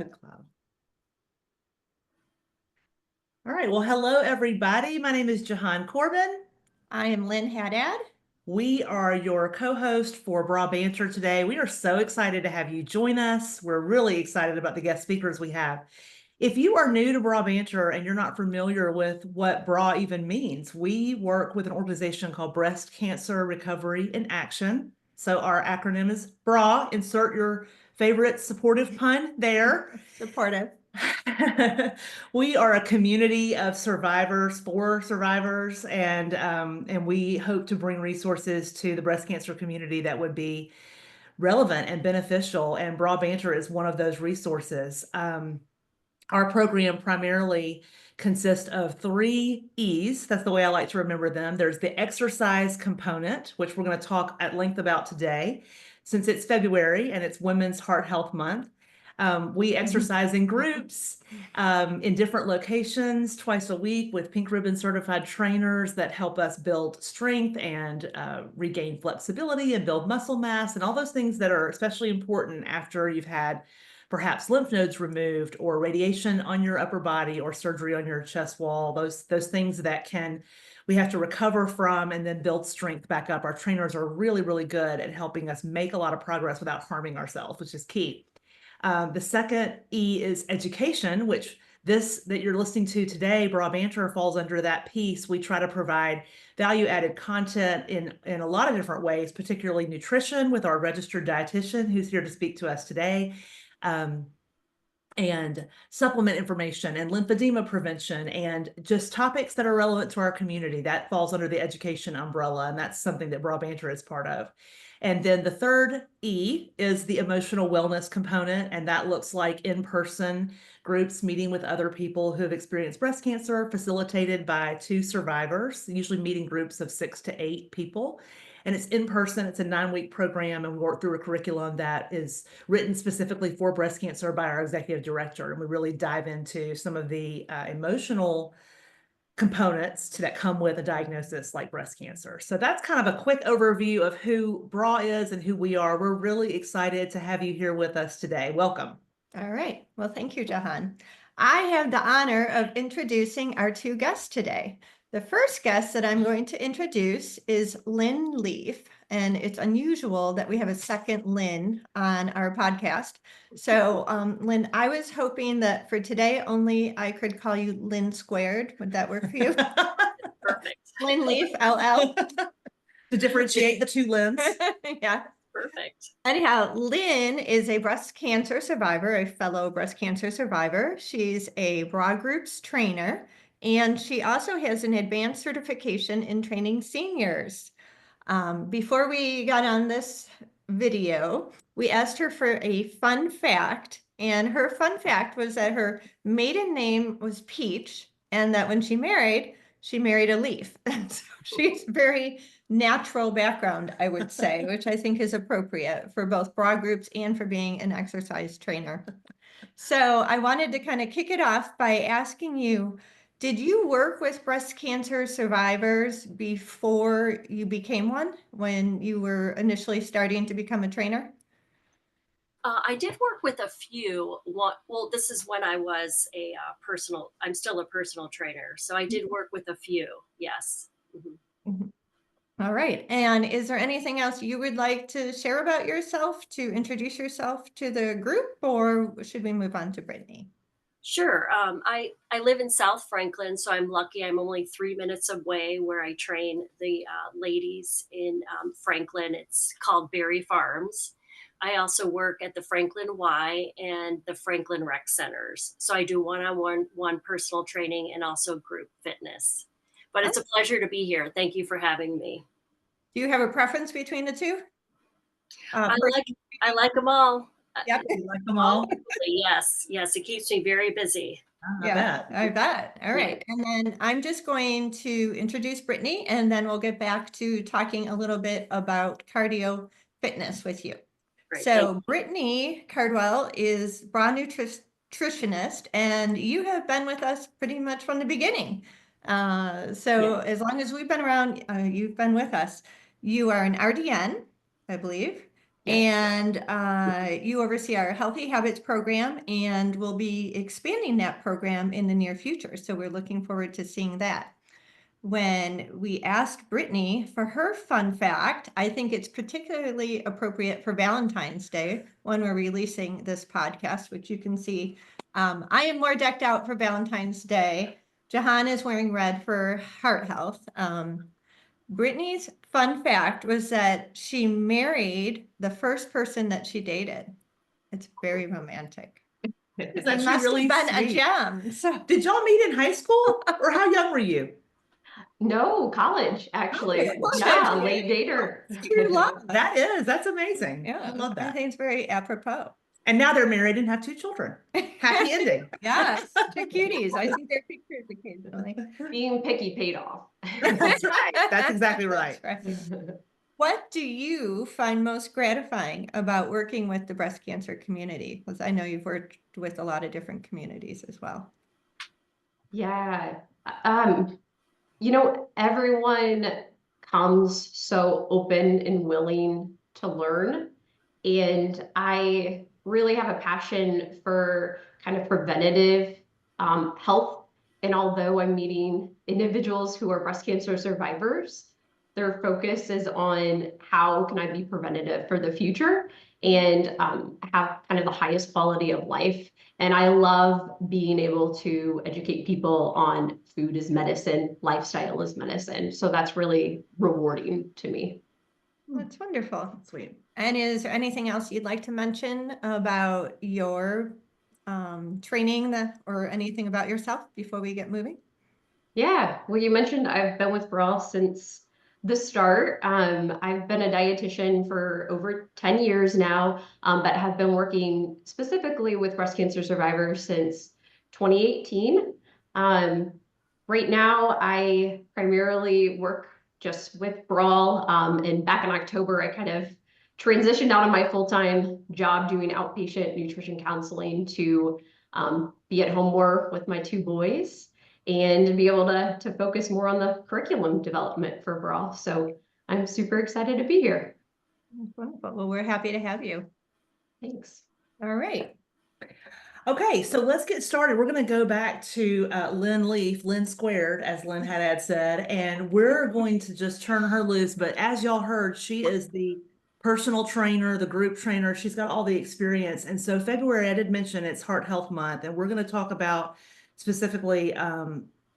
Cloud. All right. Well, hello, everybody. My name is Jahan Corbin. I am Lynn Haddad. We are your co-host for Bra Banter today. We are so excited to have you join us. We're really excited about the guest speakers we have. If you are new to Bra Banter and you're not familiar with what bra even means, we work with an organization called Breast Cancer Recovery in Action. So our acronym is BRA. Insert your favorite supportive pun there. Supportive. We are a community of survivors for survivors, and we hope to bring resources to the breast cancer community that would be relevant and beneficial. And Bra Banter is one of those resources. Our program primarily consists of 3 E's. That's the way I like to remember them. There's the exercise component, which we're going to talk at length about today, since it's February and it's Women's Heart Health Month. We exercise in groups in different locations twice a week with pink ribbon certified trainers that help us build strength and regain flexibility and build muscle mass and all those things that are especially important after you've had perhaps lymph nodes removed or radiation on your upper body or surgery on your chest wall, those things that we have to recover from and then build strength back up. Our trainers are really, really good at helping us make a lot of progress without harming ourselves, which is key. The second E is education, which this that you're listening to today, Bra Banter, falls under that piece. We try to provide value-added content in a lot of different ways, particularly nutrition with our registered dietitian who's here to speak to us today. And supplement information and lymphedema prevention and just topics that are relevant to our community. That falls under the education umbrella, and that's something that Bra Banter is part of. And then the third E is the emotional wellness component, and that looks like in-person groups meeting with other people who have experienced breast cancer, facilitated by 2 survivors, usually meeting groups of 6 to 8 people. And it's in person, it's a 9-week program, and we work through a curriculum that is written specifically for breast cancer by our executive director. And we really dive into some of the emotional components that come with a diagnosis like breast cancer. So that's kind of a quick overview of who BRA is and who we are. We're really excited to have you here with us today. Welcome. All right. Well, thank you, Jahan. I have the honor of introducing our 2 guests today. The first guest that I'm going to introduce is Lynn Leaf, and it's unusual that we have a second Lynn on our podcast. So, Lynn, I was hoping that for today only I could call you Lynn Squared. Would that work for you? Perfect. Lynn Leaf, LL. To differentiate the 2 Lynn's. Yeah. Perfect. Anyhow, Lynn is a breast cancer survivor, a fellow breast cancer survivor. She's a Bra Groups trainer, and she also has an advanced certification in training seniors. Before we got on this video, we asked her for a fun fact, and her fun fact was that her maiden name was Peach, and that when she married a leaf. And so she's very natural background, I would say, which I think is appropriate for both Bra Groups and for being an exercise trainer. So I wanted to kind of kick it off by asking you, did you work with breast cancer survivors before you became one, when you were initially starting to become a trainer? I did work with a few. Well, this is when I was I'm still a personal trainer. So I did work with a few, yes. Mhm. All right. And is there anything else you would like to share about yourself to introduce yourself to the group, or should we move on to Brittany? Sure. I live in South Franklin, so I'm lucky. I'm only 3 minutes away where I train the ladies in Franklin. It's called Berry Farms. I also work at the Franklin Y and the Franklin Rec Centers. So I do one-on-one personal training and also group fitness. But it's a pleasure to be here. Thank you for having me. Do you have a preference between the two? I like them all. Yep. You like them all? Yes, it keeps me very busy. Yeah, I bet. All right. And then I'm just going to introduce Brittany, and then we'll get back to talking a little bit about cardio fitness with you. Great, so Brittany Caldwell is Bra Nutritionist, and you have been with us pretty much from the beginning. As long as we've been around, you've been with us. You are an RDN, I believe. And you oversee our Healthy Habits program, and we'll be expanding that program in the near future. So we're looking forward to seeing that. When we asked Brittany for her fun fact, I think it's particularly appropriate for Valentine's Day when we're releasing this podcast, which you can see. I am more decked out for Valentine's Day. Jahan is wearing red for heart health. Brittany's fun fact was that she married the first person that she dated. It's very romantic. It's It actually must really have been a sweet. gem. So Did y'all meet in high school, or how young were you? No, college, actually. Oh, Yeah, college. late dater. it's true love. That's amazing. Yeah, I love I that. think it's very apropos. And now they're married and have 2 children. Happy ending. Yes, two cuties. I see their pictures occasionally. Being picky paid off. That's right. That's exactly right. That's right. What do you find most gratifying about working with the breast cancer community? Because I know you've worked with a lot of different communities as well. Yeah. You know, everyone comes so open and willing to learn. And I really have a passion for kind of preventative health. And although I'm meeting individuals who are breast cancer survivors, their focus is on how can I be preventative for the future and have kind of the highest quality of life. And I love being able to educate people on food as medicine, lifestyle as medicine. So that's really rewarding to me. That's wonderful. Sweet. And is there anything else you'd like to mention about your training or anything about yourself before we get moving? Yeah, well, you mentioned I've been with Brawl since the start. I've been a dietitian for over 10 years now, but have been working specifically with breast cancer survivors since 2018. Right now, I primarily work just with Brawl. And back in October, I kind of transitioned out of my full-time job doing outpatient nutrition counseling to be at home more with my 2 boys and be able to focus more on the curriculum development for Brawl. So I'm super excited to be here. Wonderful. Well, we're happy to have you. Thanks. All right. Okay, so let's get started. We're going to go back to Lynn Leaf, Lynn Squared, as Lynn had said, and we're going to just turn her loose. But as y'all heard, she is the personal trainer, the group trainer. She's got all the experience. And so February, I did mention it's Heart Health Month, and we're going to talk about specifically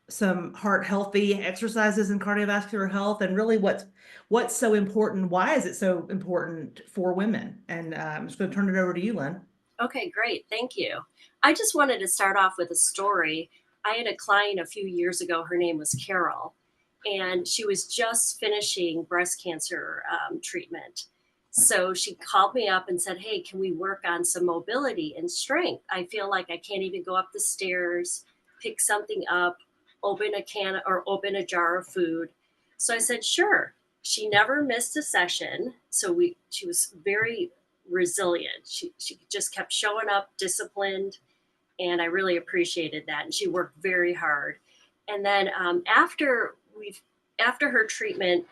some heart healthy exercises and cardiovascular health, and really what's so important. Why is it so important for women? And I'm just going to turn it over to you, Lynn. Okay, great. Thank you. I just wanted to start off with a story. I had a client a few years ago. Her name was Carol, and she was just finishing breast cancer treatment. So she called me up and said, hey, can we work on some mobility and strength? I feel like I can't even go up the stairs, pick something up, open a can or open a jar of food. So I said, sure. She never missed a session. So she was very resilient. She just kept showing up, disciplined, and I really appreciated that. And she worked very hard. And then after her treatment,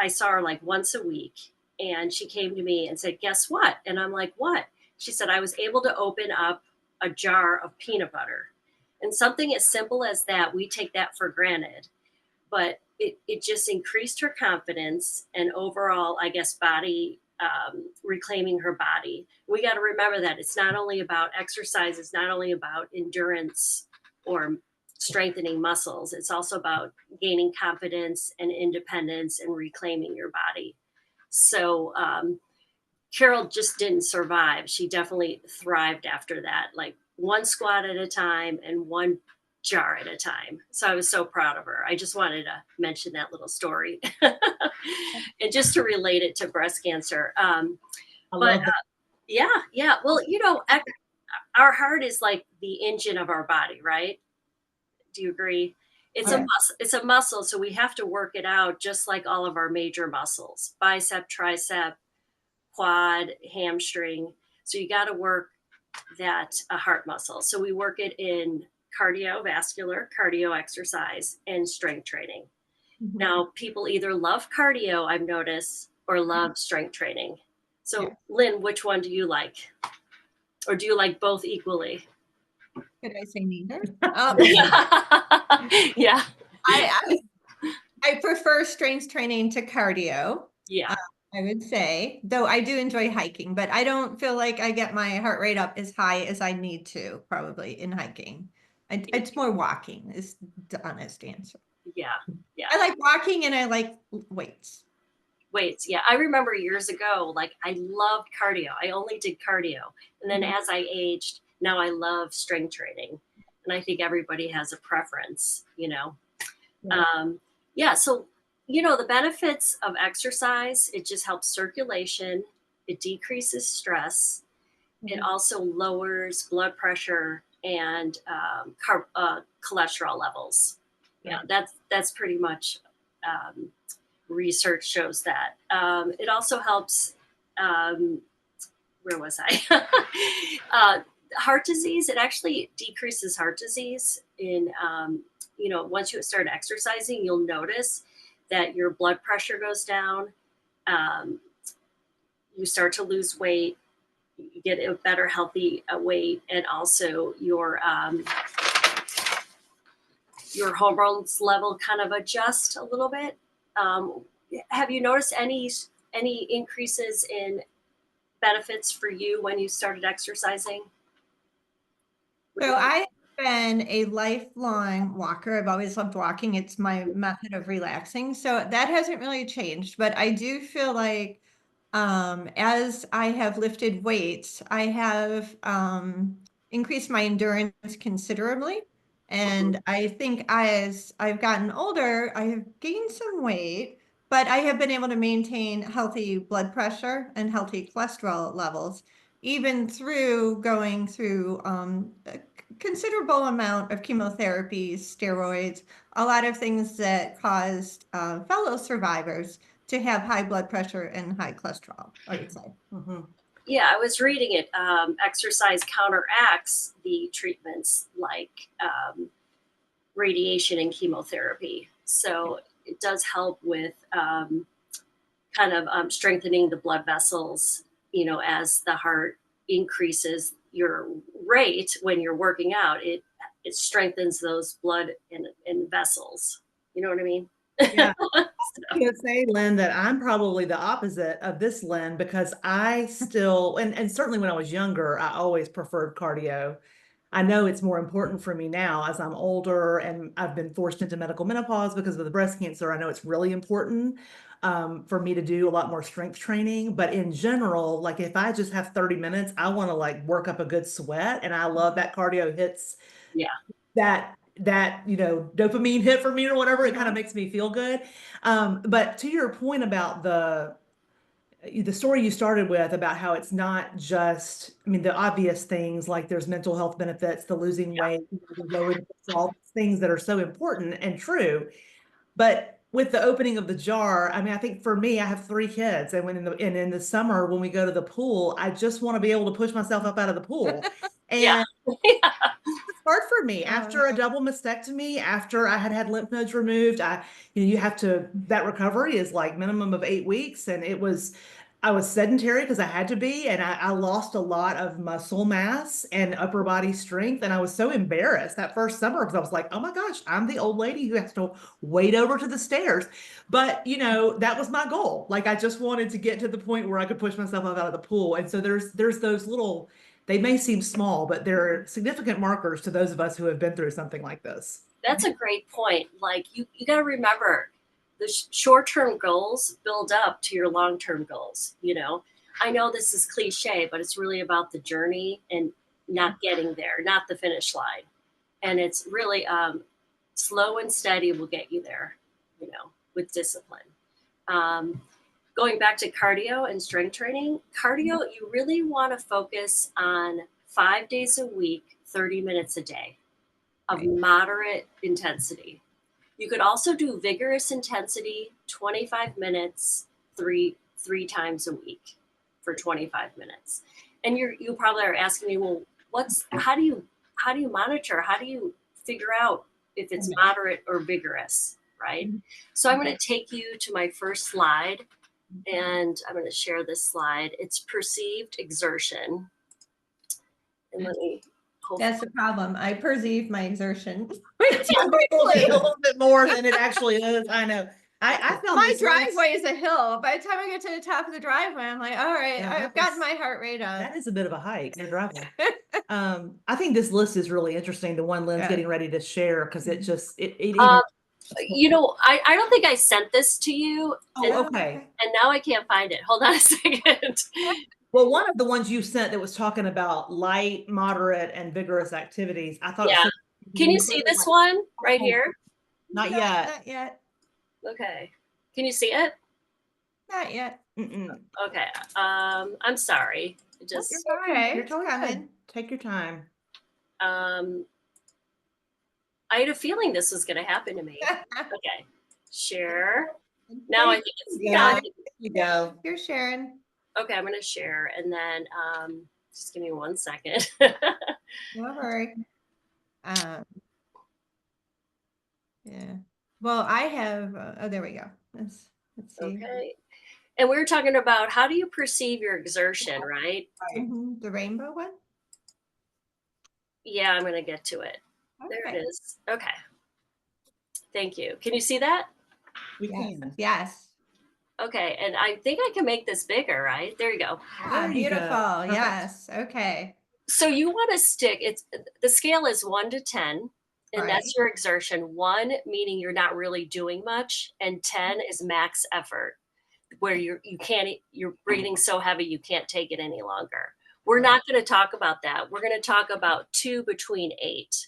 I saw her like once a week, and she came to me and said, guess what? And I'm like, what? She said, I was able to open up a jar of peanut butter. And something as simple as that, we take that for granted, but it just increased her confidence and overall, I guess, body reclaiming her body. We got to remember that it's not only about exercise, it's not only about endurance or strengthening muscles, it's also about gaining confidence and independence and reclaiming your body. So Carol just didn't survive. She definitely thrived after that, like one squat at a time and one jar at a time. So I was so proud of her. I just wanted to mention that little story and just to relate it to breast cancer. Yeah. Well, our heart is like the engine of our body, right? Do you agree? It's a muscle. It's a muscle, so we have to work it out just like all of our major muscles: bicep, tricep, quad, hamstring. So you got to work that heart muscle. So we work it in cardio exercise and strength training. Mhm. Now, people either love cardio, I've noticed, or love strength training. So Yeah. Lynn, which one do you like? Or do you like both equally? Could I say neither? Yeah. I prefer strength training to cardio. Yeah. I would say, though I do enjoy hiking, but I don't feel like I get my heart rate up as high as I need to probably in hiking. It's more walking is the honest answer. Yeah. Yeah. I like walking and I like weights. Weights. Yeah. I remember years ago, like I loved cardio. I only did cardio. And then as I aged, now I love strength training. And I think everybody has a preference, you know? Yeah. So, you know, the benefits of exercise, it just helps circulation. It decreases stress. It also lowers blood pressure and cholesterol levels. Yeah, that's pretty much research shows that. It also helps. Where was I? Heart disease. It actually decreases heart disease. You know, once you start exercising, you'll notice that your blood pressure goes down. Um, you start to lose weight. You get a better healthy weight, and also your hormones level kind of adjust a little bit. Have you noticed any increases in benefits for you when you started exercising? So I've been a lifelong walker. I've always loved walking. It's my method of relaxing. So that hasn't really changed, but I do feel like as I have lifted weights, I have increased my endurance considerably. And I think as I've gotten older, I have gained some weight, but I have been able to maintain healthy blood pressure and healthy cholesterol levels, even through going through a considerable amount of chemotherapies, steroids, a lot of things that caused fellow survivors to have high blood pressure and high cholesterol, I would say. Yeah, I was reading it. Exercise counteracts the treatments like radiation and chemotherapy. So it does help with kind of strengthening the blood vessels, you know, as the heart increases your rate when you're working out, it strengthens those blood and vessels. You know what I mean? Yeah. I would say, Lynn, that I'm probably the opposite of this, Lynn, because I still, and certainly when I was younger, I always preferred cardio. I know it's more important for me now as I'm older and I've been forced into medical menopause because of the breast cancer. I know it's really important for me to do a lot more strength training. But in general, like if I just have 30 minutes, I want to like work up a good sweat. And I love that cardio hits Yeah. that you know dopamine hit for me or whatever. It kind of makes me feel good. But to your point about the story you started with about how it's not just, I mean, the obvious things like there's mental health benefits, the losing weight, the lowered cholesterol, things that are so important and true. But with the opening of the jar, I mean, I think for me, I have 3 kids, and in the summer when we go to the pool, I just want to be able to push myself up out of the pool. Yeah. And it's hard for me after a double mastectomy, after I had lymph nodes removed. You have to, that recovery is like minimum of 8 weeks. And I was sedentary because I had to be, and I lost a lot of muscle mass and upper body strength. And I was so embarrassed that first summer because I was like, oh my gosh, I'm the old lady who has to wade over to the stairs. But, you know, that was my goal. Like I just wanted to get to the point where I could push myself up out of the pool. And so there's those little, they may seem small, but they're significant markers to those of us who have been through something like this. That's a great point. Like you got to remember the short-term goals build up to your long-term goals. You know, I know this is cliche, but it's really about the journey and not getting there, not the finish line. And it's really slow and steady will get you there, you know, with discipline. Going back to cardio and strength training, cardio, you really want to focus on 5 days a week, 30 minutes a day of moderate intensity. You could also do vigorous intensity, 25 minutes, three times a week for 25 minutes. And you probably are asking me, well, how do you monitor? How do you figure out if it's moderate or vigorous, right? So I'm going to take you to my first slide. And I'm going to share this slide. It's perceived exertion. And let me That's the problem. I perceive my exertion. It's a little bit more than it actually is. I know. I found My this driveway is a hill. By the time I get to the top of the driveway, I'm like, all right, Yeah, I've gotten my heart rate up. that is a bit of a hike, your driveway. I think this list is really interesting, the one Lynn's Yeah. getting ready to share, because it just it even you know, I don't think I sent this to you. oh, okay. And now I can't find it. Hold on a second. Well, one of the ones you sent that was talking about light, moderate, and vigorous activities, I thought. Yeah. Can you see this one right here? Not yet. Not yet. Okay. Can you see it? Not yet. Okay. I'm sorry. Just You're okay. You're It's totally coming. good. Take your time. I had a feeling this was going to happen to me. Okay. Share. Now I think it's There you go. You're sharing. okay. I'm going to share, and then just give me 1 second. Don't worry. Yeah. Well, I have. Oh, there we go. Let's see. Okay. And we were talking about how do you perceive your exertion, right? The rainbow one. Yeah, I'm going to get to it. Okay. There it is. Okay. Thank you. Can you see that? We can. Yes. Okay. And I think I can make this bigger, right? There you go. Ah, There you go. beautiful. Perfect. Yes. Okay. So you want to stick, the scale is 1 to 10, and Right. that's your exertion. 1 meaning you're not really doing much, and 10 is max effort, where you're breathing so heavy you can't take it any longer. We're not going to talk about that. We're going to talk about 2 between 8.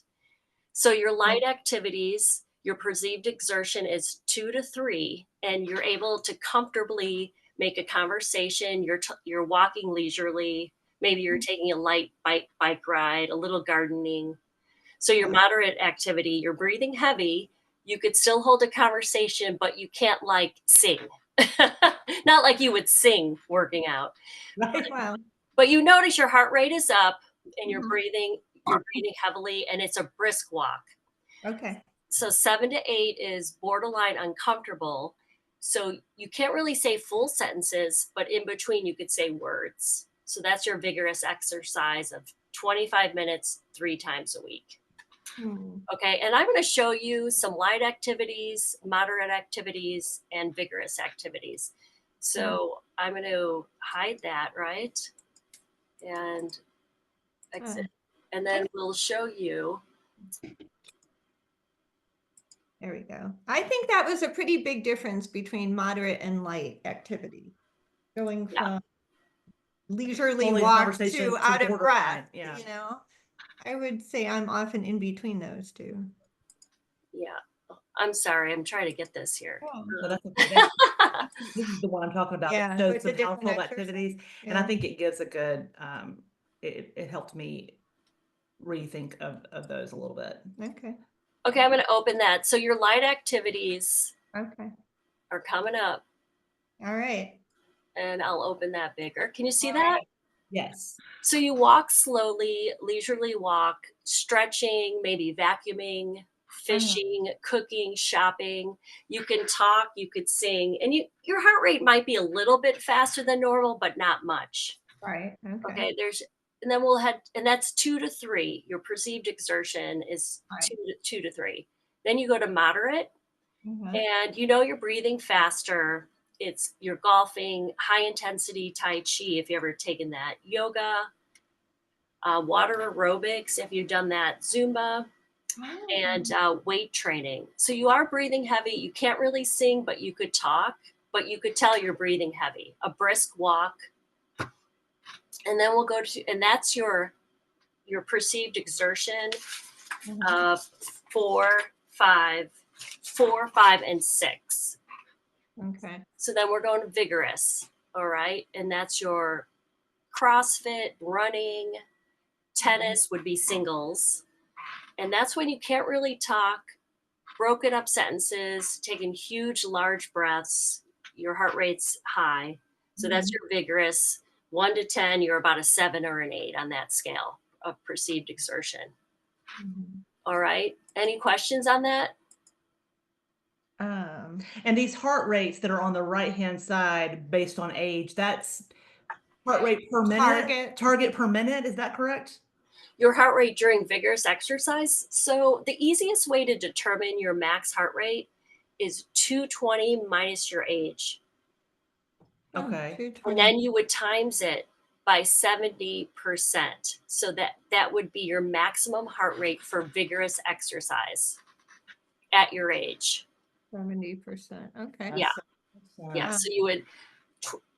So your light activities, your perceived exertion is 2 to 3, and you're able to comfortably make a conversation. You're walking leisurely. Maybe you're taking a light bike ride, a little gardening. So your moderate activity, you're breathing heavy. You could still hold a conversation, but you can't like sing. Not like you would sing working out. Right. Wow. But you notice your heart rate is up and you're breathing heavily, and it's a brisk walk. Okay. So 7 to 8 is borderline uncomfortable. So you can't really say full sentences, but in between you could say words. So that's your vigorous exercise of 25 minutes, 3 times a week. Okay, and I'm going to show you some light activities, moderate activities, and vigorous activities. So I'm going to hide that, right? And exit. And then we'll show you. There we go. I think that was a pretty big difference between moderate and light activity. Going from leisurely Holding walk conversation to to out of borderline, breath. yeah. You know, I would say I'm often in between those two. Yeah. I'm sorry. I'm trying to get this here. So that's this is the one I'm talking about. Yeah, It shows with some the different household exercises. activities, and I think it gives a good. It helped me rethink of those a little bit. Okay. Okay, I'm going to open that. So your light activities Okay. are coming up, All right. and I'll open that bigger. Can you see that? Yes. So you walk slowly, leisurely walk, stretching, maybe vacuuming, fishing, cooking, shopping. You can talk, you could sing, and your heart rate might be a little bit faster than normal, but not much. Right. Okay, and then we'll head, and that's 2 to 3. Your perceived exertion is Right. 2 to 3. Then you go to moderate, and you're breathing faster. You're golfing, high intensity Tai Chi, if you've ever taken that, yoga, water aerobics, if you've done that, Zumba, and weight training. So you are breathing heavy. You can't really sing, but you could talk, but you could tell you're breathing heavy. A brisk walk. And then we'll go to, and that's your perceived exertion of 4, 5, and 6. Okay. So then we're going to vigorous, all right? And that's your CrossFit, running, tennis would be singles. And that's when you can't really talk, broken up sentences, taking huge, large breaths. Your heart rate's high. So that's your vigorous. 1 to 10, you're about a 7 or an 8 on that scale of perceived exertion. All right. Any questions on that? And these heart rates that are on the right-hand side based on age, that's heart rate per minute? Target per minute, is that correct? Your heart rate during vigorous exercise. So the easiest way to determine your max heart rate is 220 minus your age. Okay. And then you would times it by 70%. So that would be your maximum heart rate for vigorous exercise at your age. 70%. Okay. Yeah. Yeah. Wow. So you would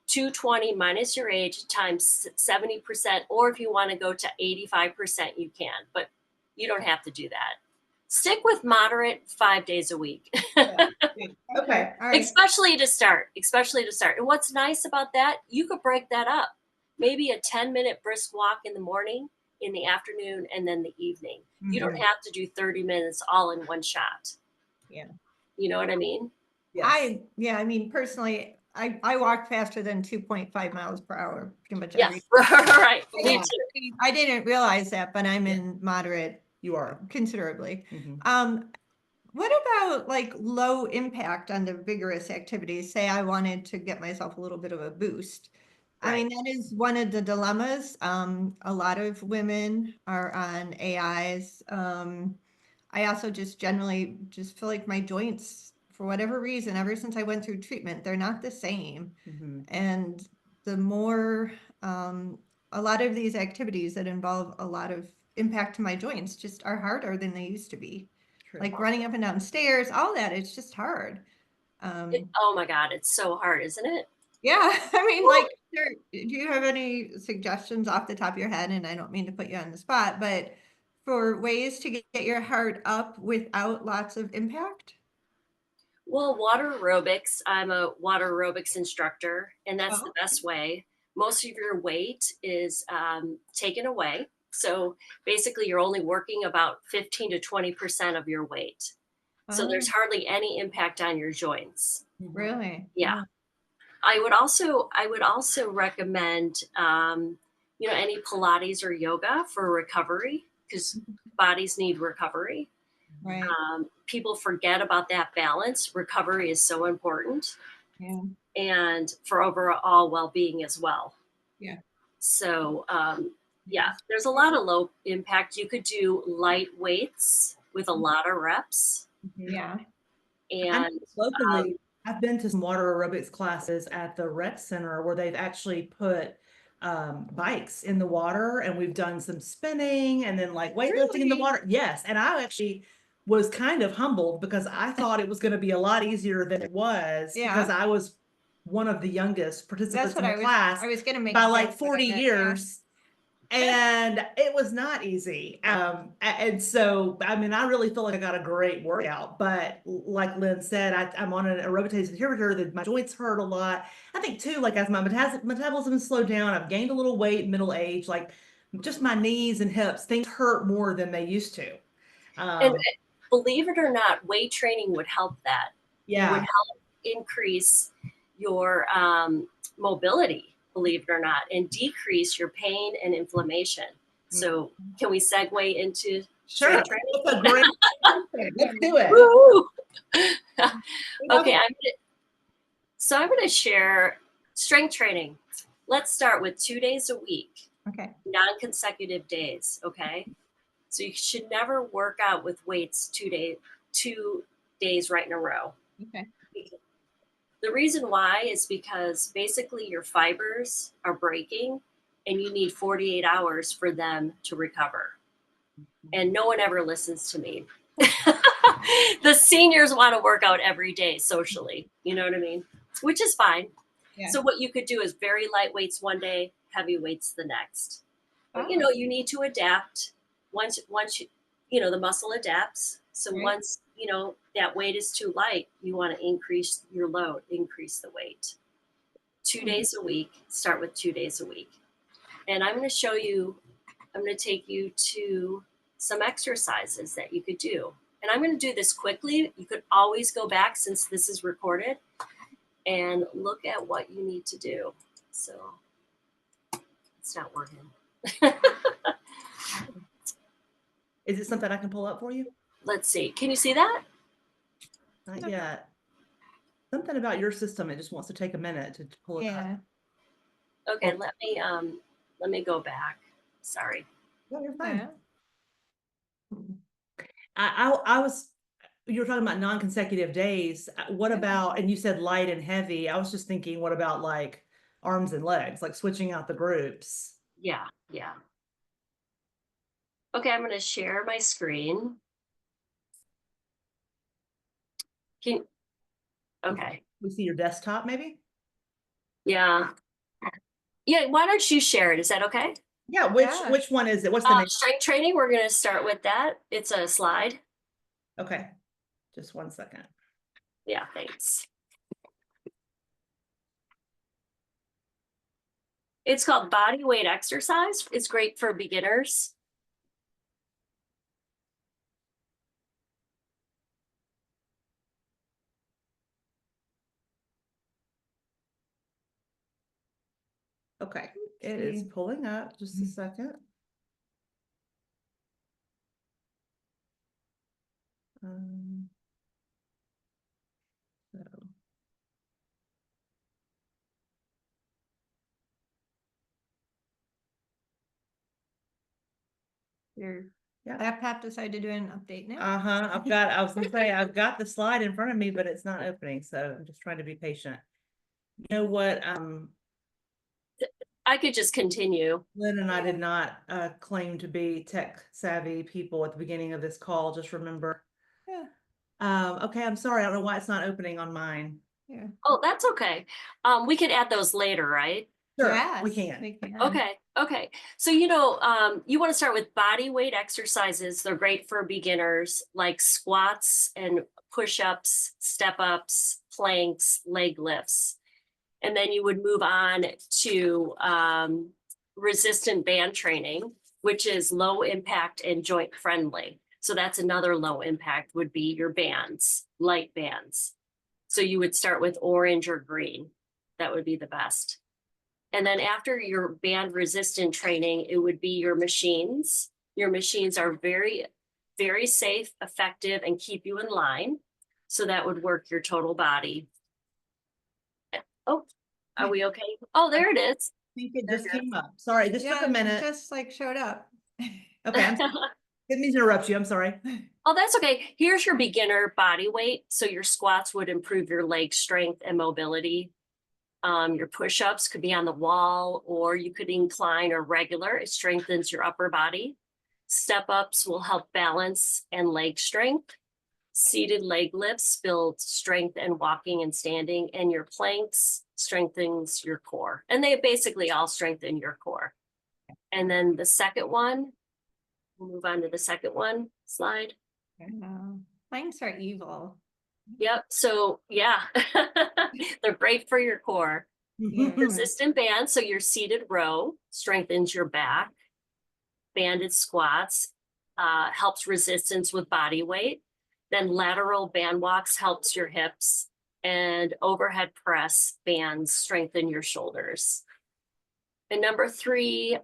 220 minus your age times 70%, or if you want to go to 85%, you can, but you don't have to do that. Stick with moderate 5 days a week. Okay. All right. Especially to start. And what's nice about that, you could break that up. Maybe a 10-minute brisk walk in the morning, in the afternoon, and then the evening. You don't have to do 30 minutes all in one shot. Yeah. You know what I mean? Yes. I mean, personally, I walk faster than 2.5 miles per hour pretty much every Yes, right. Me Yeah. too. I didn't realize that, but I'm in moderate You are. considerably. Mhm. What about like low impact on the vigorous activities? Say I wanted to get myself a little bit of a boost. I mean, that is one of the dilemmas. A lot of women are on AIs. I also just generally just feel like my joints, for whatever reason, ever since I went through treatment, they're not the same. Mhm. And the more, a lot of these activities that involve a lot of impact to my joints just are harder than they used to be. True. Like running up and down stairs, all that, it's just hard. Oh my God, it's so hard, isn't it? Yeah, I mean, like, do you have any suggestions off the top of your head? And I don't mean to put you on the spot, but for ways to get your heart up without lots of impact? Well, water aerobics, I'm a water aerobics instructor, and that's the Oh, best way. Most of your weight is taken away. So basically, you're only working about 15 to 20% of your weight. So there's hardly any impact on your joints. really? Yeah. I would also recommend, any Pilates or yoga for recovery, because bodies need recovery. Right. People forget about that balance. Recovery is so important, Yeah. and for overall well-being as well. Yeah. So, there's a lot of low impact. You could do light weights with a lot of reps. Yeah. And Locally, I've been to some water aerobics classes at the rec center where they've actually put bikes in the water, and we've done some spinning and then like weightlifting in the Really? water. Yes. And I actually was kind of humbled because I thought it was going to be a lot easier than it was, because Yeah. I was one of the youngest participants That's what in the class I was gonna make by a like joke, but 40 yeah. years. And it was not easy. And so, I mean, I really feel like I got a great workout, but like Lynn said, I'm on an aromatase inhibitor that my joints hurt a lot. I think too, like as my metabolism has slowed down, I've gained a little weight, middle age, like just my knees and hips, things hurt more than they used to. and believe it or not, weight training would help that. Yeah. Would help increase your mobility, believe it or not, and decrease your pain and inflammation. So can we segue into Sure. strength training? That's a great let's do it. Woo! Okay, I'm gonna share strength training. Let's start with 2 days a week, Okay. non-consecutive days. Okay, so you should never work out with weights 2 days right in a row. Okay. The reason why is because basically your fibers are breaking and you need 48 hours for them to recover. And no one ever listens to me. The seniors want to work out every day socially, you know what I mean? Which is fine. Yeah. So what you could do is very light weights one day, heavy weights the next. But you need to adapt. Once the muscle adapts. So Right. once that weight is too light, you want to increase your load, increase the weight. 2 days a week. Start with 2 days a week. And I'm going to take you to some exercises that you could do. And I'm going to do this quickly. You could always go back, since this is recorded, and look at what you need to do. So it's not working. Is it something I can pull up for you? Let's see. Can you see that? Not yet. Something about your system, it just wants to take a minute to pull it up. Yeah. Okay, let me go back. Sorry. No, you're fine. Yeah. I was, you were talking about non-consecutive days. What about, and you said light and heavy. I was just thinking, what about like arms and legs, like switching out the groups? Yeah, yeah. Okay, I'm going to share my screen. Can Okay. We see your desktop maybe? Yeah. Yeah, why don't you share it? Is that okay? Yeah, Yeah. which one is it? What's the name? Strength training, we're going to start with that. It's a slide. Okay, just 1 second. Yeah, thanks. It's called body weight exercise. It's great for beginners. Okay, it is pulling up. Just a second. So. Your Yeah. laptop decided to do an update now. I was gonna say, I've got the slide in front of me, but it's not opening, so I'm just trying to be patient. You know what, I could just continue. Lynn and I did not claim to be tech savvy people at the beginning of this call, just remember. Yeah. Okay, I'm sorry, I don't know why it's not opening on mine. Yeah. Oh, that's okay. We can add those later, right? Sure, Yes, we can. Okay. So, you want to start with body weight exercises. They're great for beginners, like squats and push-ups, step-ups, planks, leg lifts. And then you would move on to resistant band training, which is low impact and joint friendly. So that's another low impact would be your bands, light bands. So you would start with orange or green. That would be the best. And then after your band resistant training, it would be your machines. Your machines are very, very safe, effective, and keep you in line. So that would work your total body. Oh, are we okay? Oh, there it is. I think it just came up. Sorry, this took a minute. Just like showed up. Okay, didn't mean to interrupt you. I'm sorry. Oh, that's okay. Here's your beginner body weight. So your squats would improve your leg strength and mobility. Your push-ups could be on the wall, or you could incline or regular. It strengthens your upper body. Step-ups will help balance and leg strength. Seated leg lifts build strength and walking and standing, and your planks strengthens your core. And they basically all strengthen your core. And then the second one, we'll move on to the second one slide. Planks are evil. Yep. So yeah, they're great for your core. Resistant band. So your seated row strengthens your back. Banded squats helps resistance with body weight. Then lateral band walks helps your hips, and overhead press bands strengthen your shoulders. And number 3,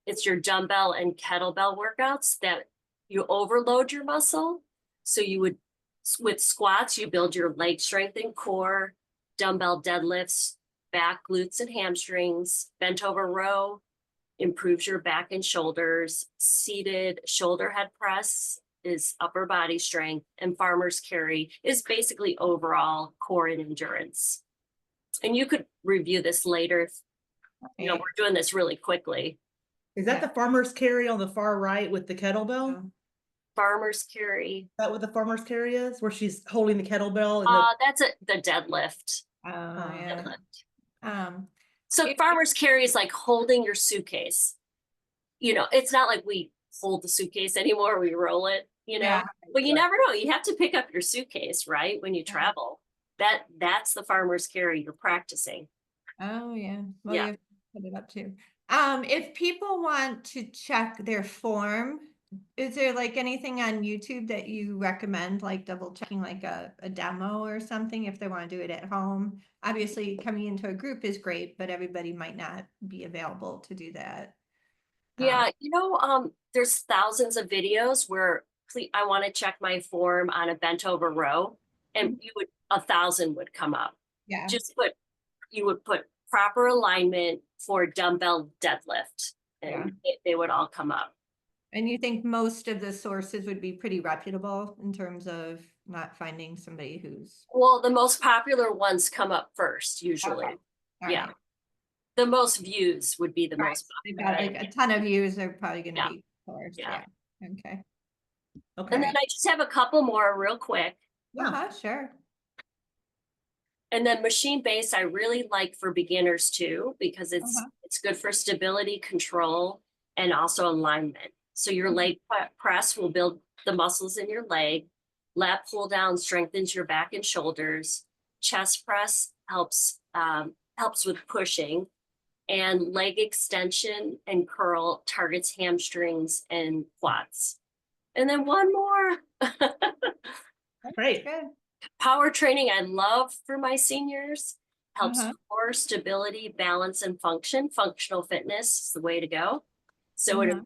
it's your dumbbell and kettlebell workouts that you overload your muscle. So you would, with squats, you build your leg strength and core, dumbbell deadlifts, back, glutes, and hamstrings. Bent over row improves your back and shoulders. Seated shoulder head press is upper body strength, and farmer's carry is basically overall core and endurance. And you could review this later. We're doing this really quickly. Is that the farmer's carry on the far right with the kettlebell? Farmer's carry. Is that what the farmer's carry is? Where she's holding the kettlebell? That's the deadlift. Yeah. So farmer's carry is like holding your suitcase. It's not like we hold the suitcase anymore. We roll it, Yeah. But you never know. You have to pick up your suitcase, right? When you travel. That's the farmer's carry you're practicing. Oh yeah. Well, Yeah. you have to put it up too. If people want to check their form, is there like anything on YouTube that you recommend, like double checking like a demo or something if they want to do it at home? Obviously, coming into a group is great, but everybody might not be available to do that. Yeah, there's thousands of videos where I want to check my form on a bent over row. and you would 1,000 would come up. Yeah. You would put proper alignment for dumbbell deadlift, and they would all come up. And you think most of the sources would be pretty reputable in terms of not finding somebody who's. Well, the most popular ones come up first, usually. Okay. All Yeah. right. The most views would be the Right. most They've popular. got like a ton of views, they're probably going to Yeah. be first. Yeah. Yeah. Okay. Okay. And then I just have a couple more real quick. Yeah. Sure. And then machine based, I really like for beginners too, because it's good for stability, control, and also alignment. So your leg press will build the muscles in your leg. Lat pull down strengthens your back and shoulders. Chest press helps with pushing, and leg extension and curl targets hamstrings and quads. And then one more. Great. Good. Power training I love for my seniors. Helps Uh-huh. core stability, balance, and function. Functional fitness is the way to go. So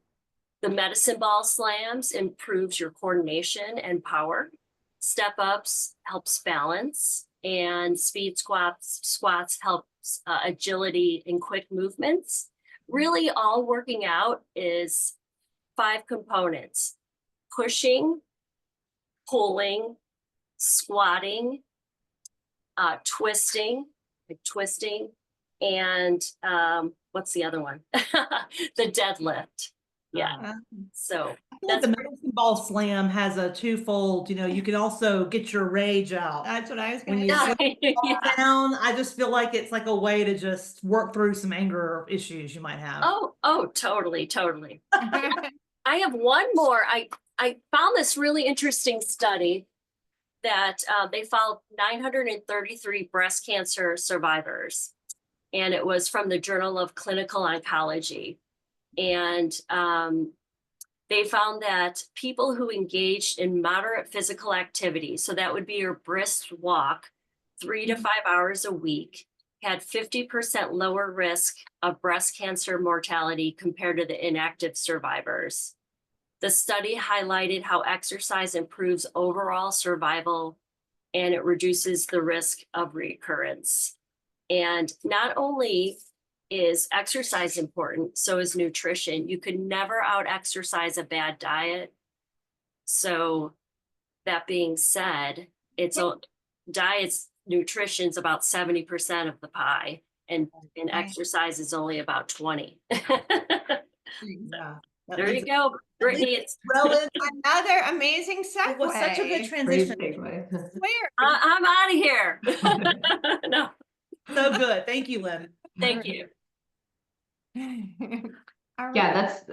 the medicine ball slams improves your coordination and power. Step ups helps balance, and speed squats helps agility and quick movements. Really, all working out is 5 components: pushing, pulling, squatting, twisting, and what's the other one? The deadlift. Yeah. So I feel like the medicine ball slam has a twofold, you can also get your rage out. That's what I was When going you to slam say. the ball down, I just feel like it's like a way to just work through some anger issues you might have. Oh, totally. I have one more. I found this really interesting study that they followed 933 breast cancer survivors, and it was from the Journal of Clinical Oncology. And they found that people who engaged in moderate physical activity, so that would be your brisk walk 3 to 5 hours a week, had 50% lower risk of breast cancer mortality compared to the inactive survivors. The study highlighted how exercise improves overall survival, and it reduces the risk of recurrence. And not only is exercise important, so is nutrition. You could never out-exercise a bad diet. So that being said, nutrition's about 70% of the pie, and exercise is only about 20. Yeah. There you go, Brittany. It's relevant. Another amazing segue. It was such a good Great transition. segue. Where? I'm out of here. No, So good. Thank you, Lynn. thank you. Yeah, that's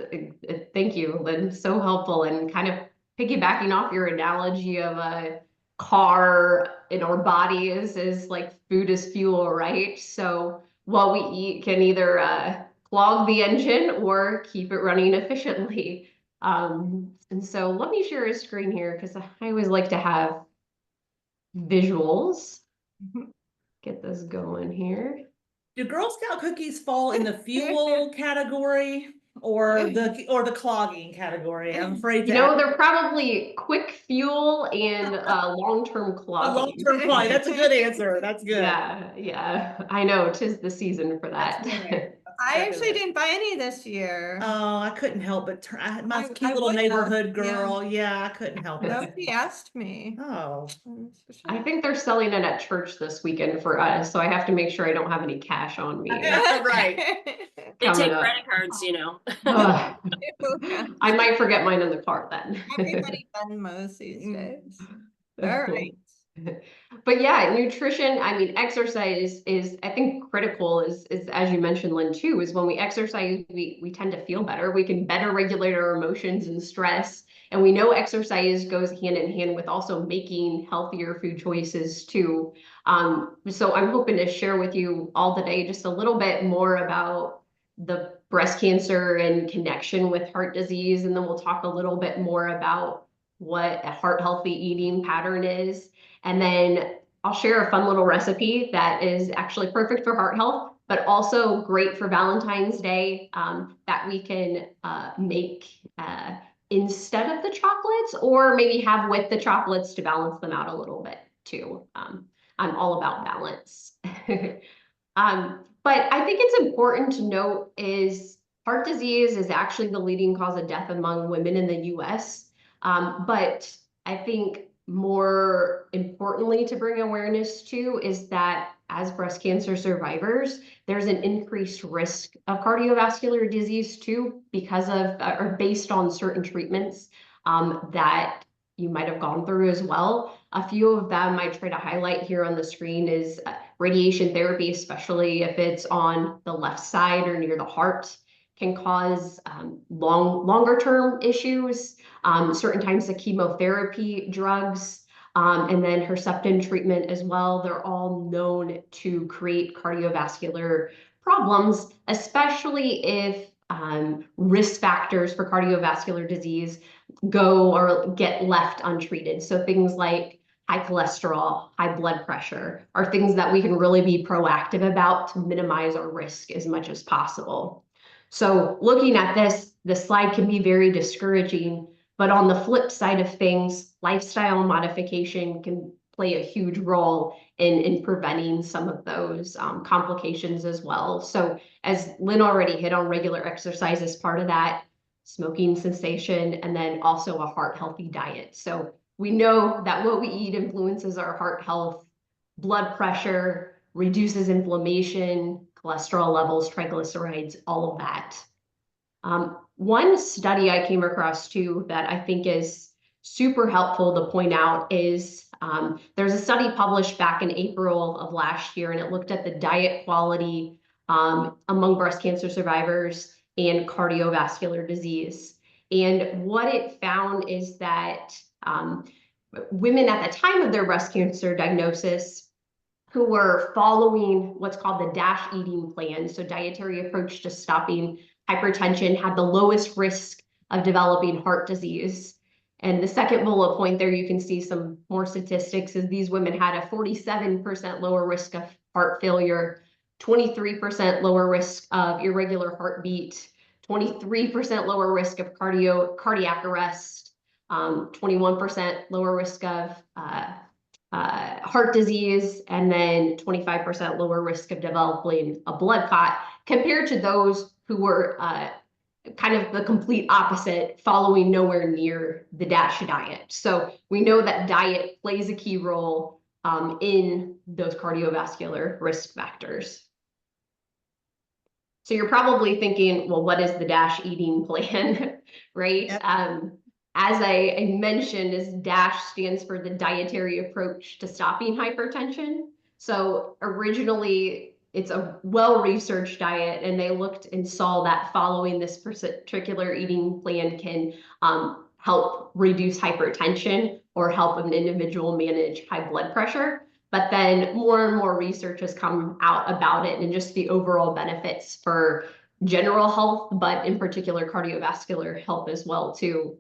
thank you, Lynn. So helpful, and kind of piggybacking off your analogy of a car in our body is like food is fuel, right? So what we eat can either clog the engine or keep it running efficiently. And so let me share a screen here because I always like to have visuals. Get this going here. Do Girl Scout cookies fall in the fuel category or the clogging category? I'm afraid to ask. They're probably quick fuel and long-term A clogging. long-term clogging. That's a good answer. That's good. Yeah. I know, 'tis the season for that. I actually didn't buy any this year. Oh, I couldn't help but my cute I little would have, neighborhood girl. Yeah, I couldn't help it. Nobody asked me. Oh, I think they're selling it at church this weekend for us, so I have to make sure I don't have any cash on me. right. They Coming take up. credit cards, Ugh. I might forget mine in the car then. Everybody Venmos these days. All right. But yeah, nutrition, I mean, exercise is, I think, critical is as you mentioned, Lynn, too, is when we exercise, we tend to feel better. We can better regulate our emotions and stress. And we know exercise goes hand in hand with also making healthier food choices too. So I'm hoping to share with you all today just a little bit more about the breast cancer and connection with heart disease. And then we'll talk a little bit more about what a heart healthy eating pattern is. And then I'll share a fun little recipe that is actually perfect for heart health, but also great for Valentine's Day, that we can make instead of the chocolates, or maybe have with the chocolates to balance them out a little bit. too. I'm all about balance. But I think it's important to note is heart disease is actually the leading cause of death among women in the US. But I think more importantly to bring awareness to is that as breast cancer survivors, there's an increased risk of cardiovascular disease too, because of or based on certain treatments that you might have gone through as well. A few of them I try to highlight here on the screen is radiation therapy, especially if it's on the left side or near the heart, can cause longer term issues. Certain types of chemotherapy drugs, and then Herceptin treatment as well. They're all known to create cardiovascular problems, especially if risk factors for cardiovascular disease go or get left untreated. So things like high cholesterol, high blood pressure are things that we can really be proactive about to minimize our risk as much as possible. So looking at this, the slide can be very discouraging, but on the flip side of things, lifestyle modification can play a huge role in preventing some of those complications as well. So as Lynn already hit on, regular exercise is part of that, smoking cessation, and then also a heart healthy diet. So we know that what we eat influences our heart health, blood pressure, reduces inflammation, cholesterol levels, triglycerides, all of that. One study I came across too that I think is super helpful to point out is there's a study published back in April of last year, and it looked at the diet quality among breast cancer survivors and cardiovascular disease. And what it found is that women at the time of their breast cancer diagnosis who were following what's called the DASH eating plan, so dietary approach to stopping hypertension, had the lowest risk of developing heart disease. And the second bullet point there, you can see some more statistics, is these women had a 47% lower risk of heart failure, 23% lower risk of irregular heartbeat, 23% lower risk of cardiac arrest, 21% lower risk of heart disease, and then 25% lower risk of developing a blood clot, compared to those who were kind of the complete opposite, following nowhere near the DASH diet. So we know that diet plays a key role in those cardiovascular risk factors. So you're probably thinking, well, what is the DASH eating plan, right? Yep. As I mentioned, is DASH stands for the dietary approach to stopping hypertension. So originally, it's a well-researched diet, and they looked and saw that following this particular eating plan can help reduce hypertension or help an individual manage high blood pressure. But then more and more research has come out about it and just the overall benefits for general health, but in particular cardiovascular health as well too.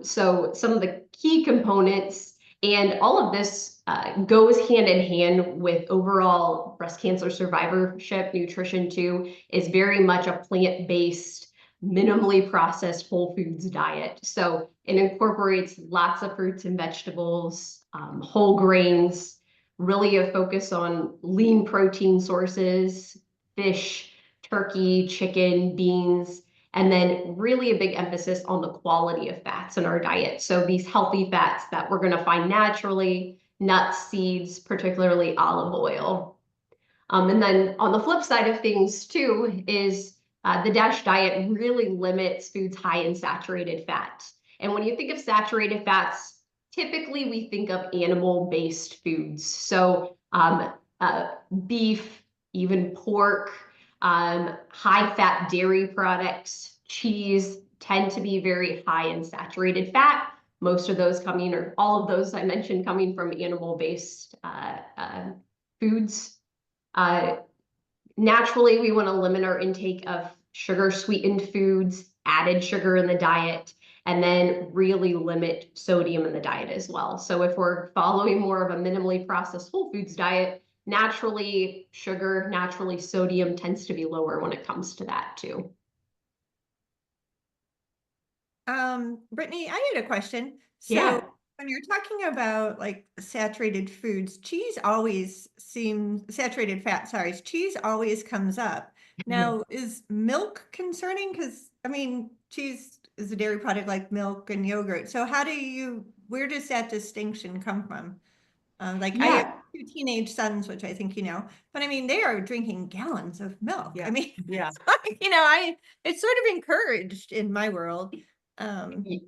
So some of the key components, and all of this goes hand in hand with overall breast cancer survivorship. Nutrition too is very much a plant-based, minimally processed whole foods diet. So it incorporates lots of fruits and vegetables, whole grains, really a focus on lean protein sources, fish, turkey, chicken, beans, and then really a big emphasis on the quality of fats in our diet. So these healthy fats that we're going to find naturally, nuts, seeds, particularly olive oil. And then on the flip side of things too is the DASH diet really limits foods high in saturated fat. And when you think of saturated fats, typically we think of animal-based foods. So beef, even pork, high-fat dairy products, cheese tend to be very high in saturated fat. Most of those coming, or all of those I mentioned, coming from animal-based foods. Naturally, we want to limit our intake of sugar-sweetened foods, added sugar in the diet, and then really limit sodium in the diet as well. So if we're following more of a minimally processed whole foods diet, naturally sugar, naturally sodium tends to be lower when it comes to that too. Brittany, I had a question. So Yeah. When you're talking about like saturated foods, saturated fat, sorry, cheese always comes up. Now, is milk concerning? Because I mean, cheese is a dairy product like milk and yogurt. So where does that distinction come from? Like I have Yeah, 2 teenage sons, which I think you know, but I mean, they are drinking gallons of milk. Yeah. I mean, Yeah. it's like, it's sort of encouraged in my world. y-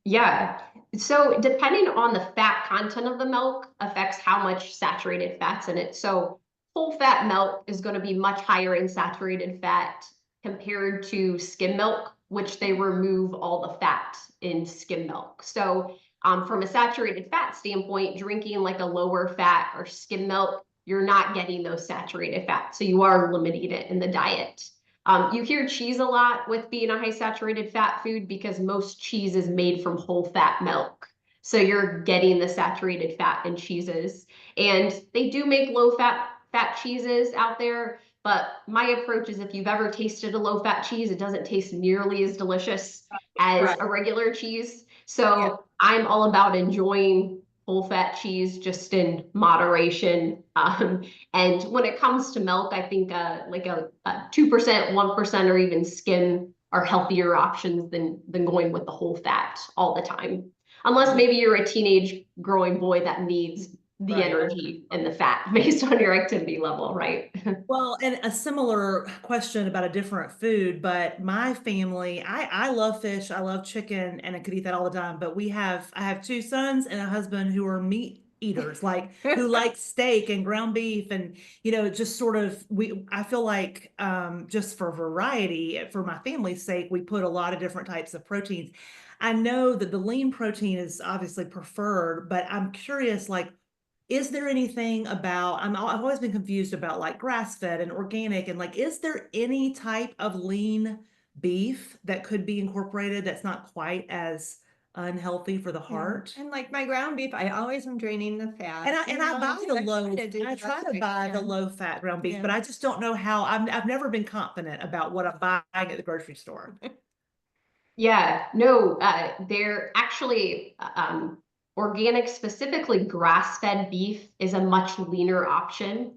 yeah. So depending on the fat content of the milk affects how much saturated fat's in it. So whole fat milk is going to be much higher in saturated fat compared to skim milk, which they remove all the fat in skim milk. So from a saturated fat standpoint, drinking like a lower fat or skim milk, you're not getting those saturated fats. So you are limiting it in the diet. You hear cheese a lot with being a high saturated fat food because most cheese is made from whole fat milk. So you're getting the saturated fat in cheeses. And they do make low fat cheeses out there. But my approach is if you've ever tasted a low fat cheese, it doesn't taste nearly as delicious as a regular cheese. So I'm all about enjoying whole fat cheese just in moderation. And when it comes to milk, I think like a 2%, 1%, or even skim are healthier options than going with the whole fat all the time. Unless maybe you're a teenage growing boy that needs the Right. energy and the fat based on your activity level, right? Well, and a similar question about a different food, but my family, I love fish, I love chicken, and I could eat that all the time. But I have 2 sons and a husband who are meat eaters, like who like steak and ground beef, and just sort of I feel like just for variety, for my family's sake, we put a lot of different types of proteins. I know that the lean protein is obviously preferred, but I'm curious, like, is there anything about, I've always been confused about like grass-fed and organic, and like, is there any type of lean beef that could be incorporated that's not quite as unhealthy for the heart? And like my ground beef, I always am draining the fat. And I buy the low, I I try to buy the low fat ground beef, but I just don't know how, I've never been confident about what I'm buying at the grocery store. Yeah, no, they're actually organic, specifically grass-fed beef is a much leaner option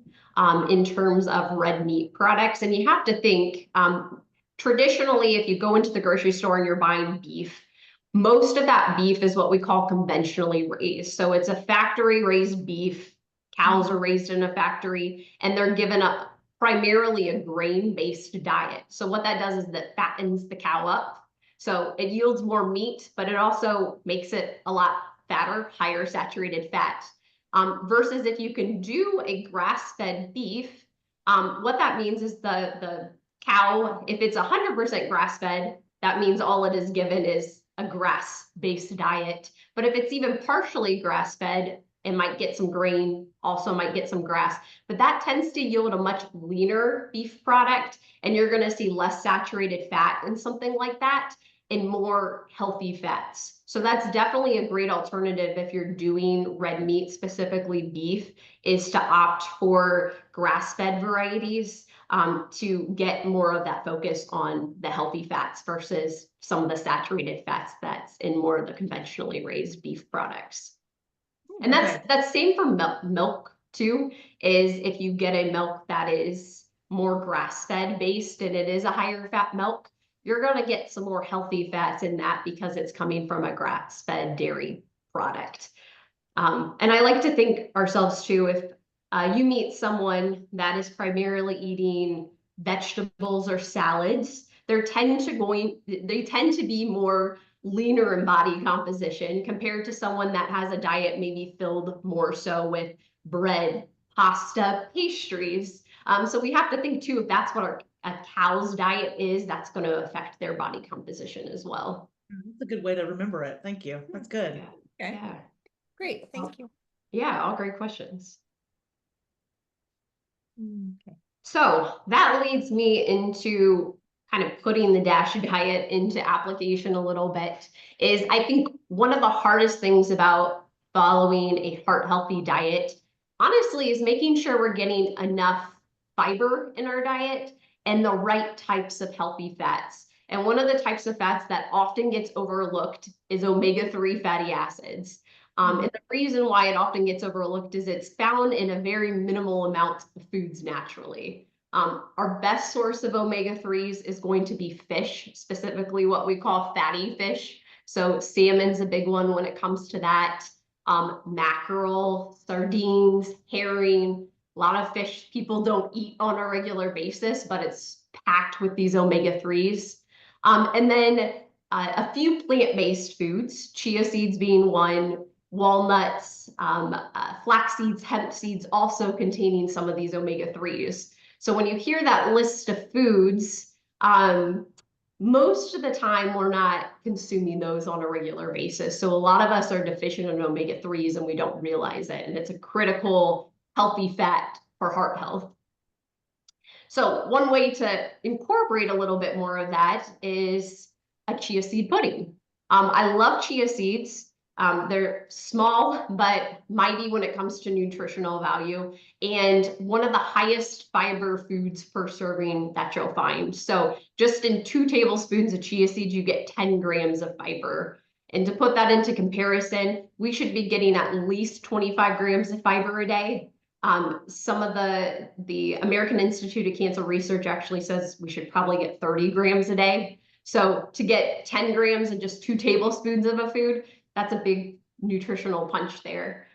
in terms of red meat products. And you have to think, traditionally, if you go into the grocery store and you're buying beef, most of that beef is what we call conventionally raised. So it's a factory raised beef. Cows are raised in a factory and they're given up primarily a grain-based diet. So what that does is that fattens the cow up. So it yields more meat, but it also makes it a lot fatter, higher saturated fat. Versus if you can do a grass-fed beef, what that means is the cow, if it's 100% grass-fed, that means all it is given is a grass-based diet. But if it's even partially grass-fed, it might get some grain, also might get some grass, but that tends to yield a much leaner beef product, and you're going to see less saturated fat in something like that and more healthy fats. So that's definitely a great alternative if you're doing red meat, specifically beef, is to opt for grass-fed varieties to get more of that focus on the healthy fats versus some of the saturated fats that's in more of the conventionally raised beef products. And that's same for milk too, is if you get a milk that is more grass-fed based and it is a higher fat milk, you're going to get some more healthy fats in that because it's coming from a grass-fed dairy product. And I like to think ourselves too, if you meet someone that is primarily eating vegetables or salads, they tend to be more leaner in body composition compared to someone that has a diet maybe filled more so with bread, pasta, pastries. So we have to think too, if that's what a cow's diet is, that's going to affect their body composition as well. That's a good way to remember it. Thank you. That's good. Yeah. Okay. Yeah. Great. Thank you. Yeah, all great questions. Okay. So that leads me into kind of putting the DASH diet into application a little bit. Is I think one of the hardest things about following a heart healthy diet, honestly, is making sure we're getting enough fiber in our diet and the right types of healthy fats. And one of the types of fats that often gets overlooked is omega-3 fatty acids. And the reason why it often gets overlooked is it's found in a very minimal amount of foods naturally. Our best source of omega-3s is going to be fish, specifically what we call fatty fish. So salmon's a big one when it comes to that. Mackerel, sardines, herring, a lot of fish people don't eat on a regular basis, but it's packed with these omega-3s. And then a few plant-based foods, chia seeds being one, walnuts, flax seeds, hemp seeds, also containing some of these omega-3s. So when you hear that list of foods, most of the time we're not consuming those on a regular basis. So a lot of us are deficient in omega-3s and we don't realize it. And it's a critical healthy fat for heart health. So one way to incorporate a little bit more of that is a chia seed pudding. I love chia seeds. They're small but mighty when it comes to nutritional value, and one of the highest fiber foods per serving that you'll find. So just in 2 tablespoons of chia seeds, you get 10 grams of fiber. And to put that into comparison, we should be getting at least 25 grams of fiber a day. Some of the American Institute of Cancer Research actually says we should probably get 30 grams a day. So to get 10 grams in just 2 tablespoons of a food, that's a big nutritional punch there.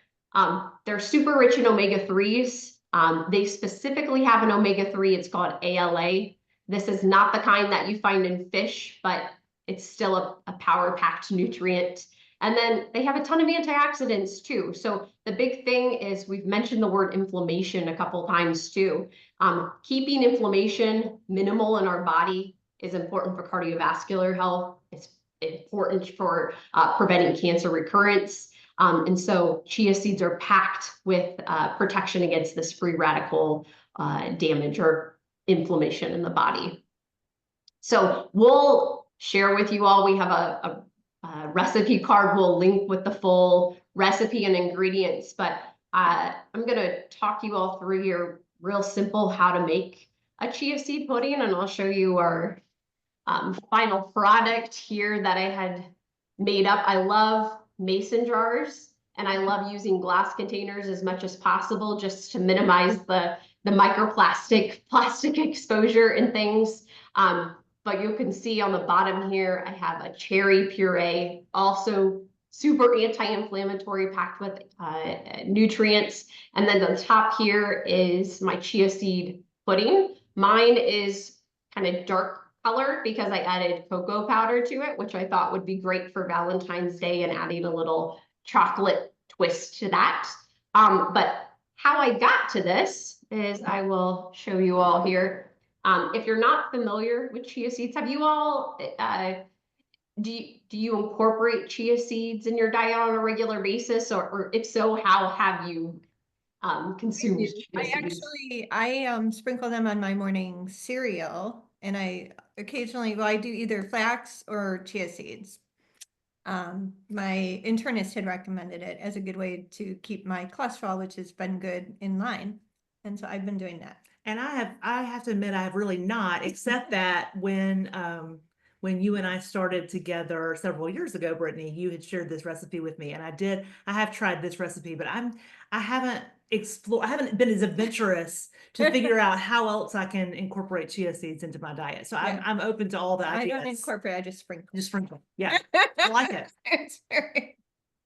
They're super rich in omega-3s. They specifically have an omega-3, it's called ALA. This is not the kind that you find in fish, but it's still a power-packed nutrient. And then they have a ton of antioxidants too. So the big thing is, we've mentioned the word inflammation a couple times too. Keeping inflammation minimal in our body is important for cardiovascular health. It's important for preventing cancer recurrence. And so chia seeds are packed with protection against this free radical damage or inflammation in the body. So we'll share with you all, we have a recipe card. We'll link with the full recipe and ingredients, but I'm going to talk you all through here real simple how to make a chia seed pudding, and I'll show you our final product here that I had made up. I love mason jars, and I love using glass containers as much as possible just to minimize the plastic exposure and things. But you can see on the bottom here, I have a cherry puree, also super anti-inflammatory, packed with nutrients. And then on top here is my chia seed pudding. Mine is kind of dark color because I added cocoa powder to it, which I thought would be great for Valentine's Day and adding a little chocolate twist to that. But how I got to this is, I will show you all here. If you're not familiar with chia seeds, have you all, do you incorporate chia seeds in your diet on a regular basis? Or if so, how have you consumed chia seeds? I sprinkle them on my morning cereal, and I occasionally, well, I do either flax or chia seeds. My internist had recommended it as a good way to keep my cholesterol, which has been good, in line. And so I've been doing that. And I have to admit, I have really not, except that when you and I started together several years ago, Brittany, you had shared this recipe with me, and I have tried this recipe, but I haven't been as adventurous to figure out how else I can incorporate chia seeds into my diet. So Yeah. I'm open to all the ideas. I don't incorporate, I just sprinkle. Just sprinkle. Yeah. I like it. It's very...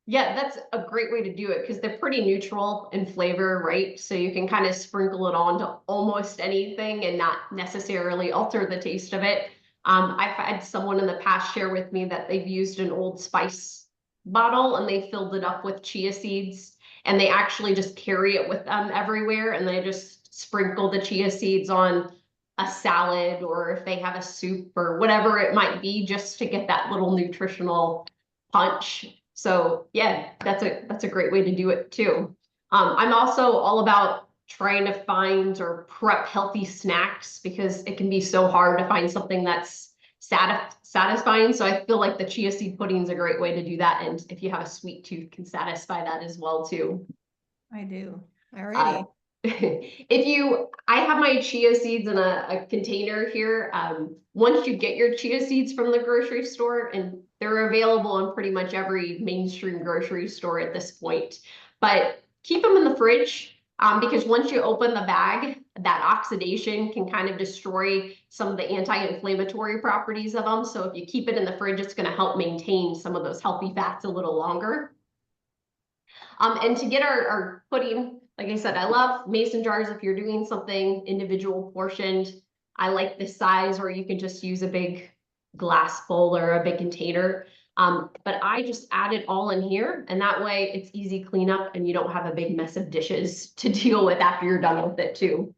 Yeah, that's a great way to do it because they're pretty neutral in flavor, right? So you can kind of sprinkle it on to almost anything and not necessarily alter the taste of it. I've had someone in the past share with me that they've used an Old Spice bottle and they filled it up with chia seeds, and they actually just carry it with them everywhere, and they just sprinkle the chia seeds on a salad, or if they have a soup or whatever it might be, just to get that little nutritional punch. So yeah, that's a great way to do it too. I'm also all about trying to find or prep healthy snacks because it can be so hard to find something that's satisfying. So I feel like the chia seed pudding is a great way to do that. And if you have a sweet tooth, can satisfy that as well too. I do already. I have my chia seeds in a container here. Once you get your chia seeds from the grocery store, and they're available in pretty much every mainstream grocery store at this point, but keep them in the fridge, because once you open the bag, that oxidation can kind of destroy some of the anti-inflammatory properties of them. So if you keep it in the fridge, it's going to help maintain some of those healthy fats a little longer. And to get our pudding, like I said, I love mason jars if you're doing something individual portioned. I like this size, or you can just use a big glass bowl or a big container. But I just add it all in here, and that way it's easy cleanup and you don't have a big mess of dishes to deal with after you're done with it too.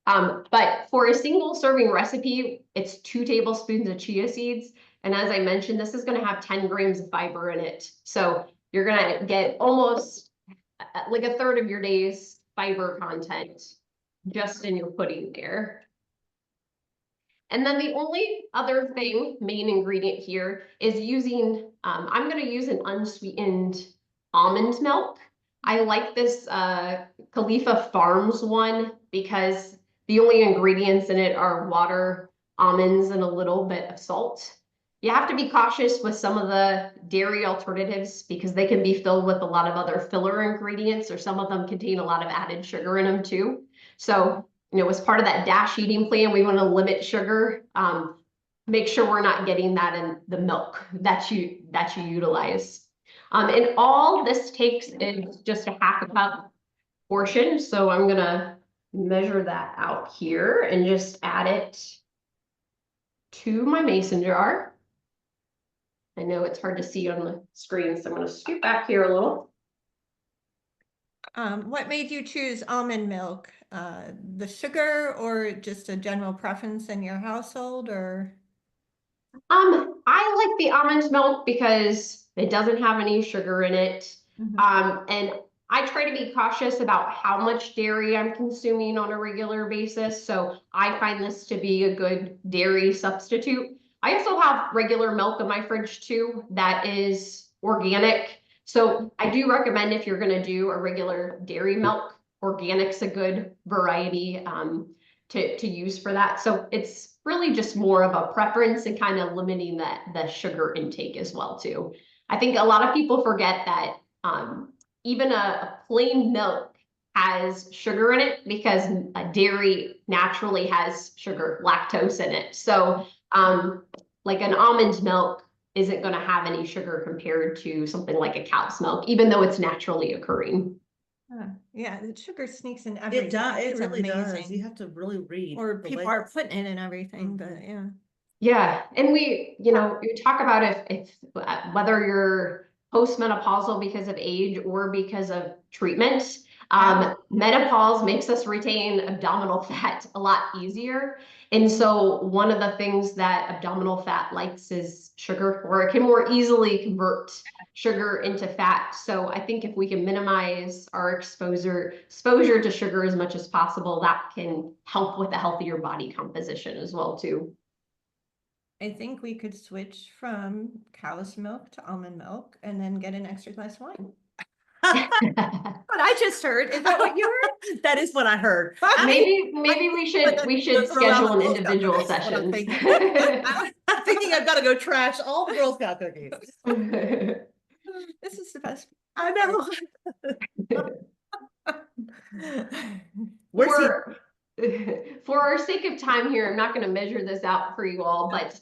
But for a single serving recipe, it's 2 tablespoons of chia seeds. And as I mentioned, this is going to have 10 grams of fiber in it. So you're going to get almost like a third of your day's fiber content just in your pudding there. And then the only other main ingredient here is using, I'm going to use an unsweetened almond milk. I like this Khalifa Farms one because the only ingredients in it are water, almonds, and a little bit of salt. You have to be cautious with some of the dairy alternatives because they can be filled with a lot of other filler ingredients, or some of them contain a lot of added sugar in them too. So, as part of that DASH eating plan, we want to limit sugar. Make sure we're not getting that in the milk that you utilize. And all this takes is just a half a cup portion. So I'm gonna measure that out here and just add it to my mason jar. I know it's hard to see on the screen, so I'm going to scoot back here a little. What made you choose almond milk? The sugar, or just a general preference in your household, or? I like the almond milk because it doesn't have any sugar in it. And I try to be cautious about how much dairy I'm consuming on a regular basis. So I find this to be a good dairy substitute. I also have regular milk in my fridge too that is organic. So I do recommend, if you're going to do a regular dairy milk, organic's a good variety to use for that. So it's really just more of a preference and kind of limiting the sugar intake as well too. I think a lot of people forget that even a plain milk has sugar in it because a dairy naturally has sugar, lactose in it. So like an almond milk isn't going to have any sugar compared to something like a cow's milk, even though it's naturally occurring. Yeah, the sugar sneaks in everything. It does. It It's really does. amazing. You have to really read. Or the people are putting it in everything, but yeah. Yeah, and we talk about if whether you're postmenopausal because of age or because of treatment. Menopause makes us retain abdominal fat a lot easier. And so one of the things that abdominal fat likes is sugar, or it can more easily convert sugar into fat. So I think if we can minimize our exposure to sugar as much as possible, that can help with a healthier body composition as well too. I think we could switch from cow's milk to almond milk and then get an extra glass of wine. What I just heard. Is that what you heard? That is what I heard. Maybe we should schedule an individual session. I'm thinking I've got to go trash all the Girl Scout cookies. This is the best. I know. For our sake of time here, I'm not going to measure this out for you all, but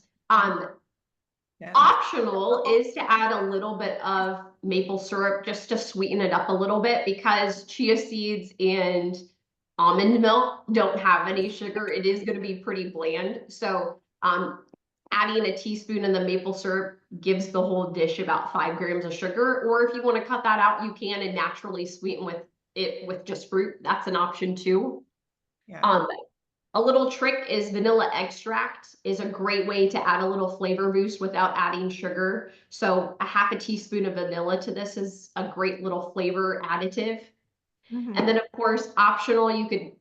Yeah. optional is to add a little bit of maple syrup just to sweeten it up a little bit, because chia seeds and almond milk don't have any sugar. It is going to be pretty bland. So adding a teaspoon of the maple syrup gives the whole dish about 5 grams of sugar. Or if you want to cut that out, you can, and naturally sweeten with just fruit. That's an option too. Yeah. A little trick is vanilla extract is a great way to add a little flavor boost without adding sugar. So a half a teaspoon of vanilla to this is a great little flavor additive. And then of course, optional, you could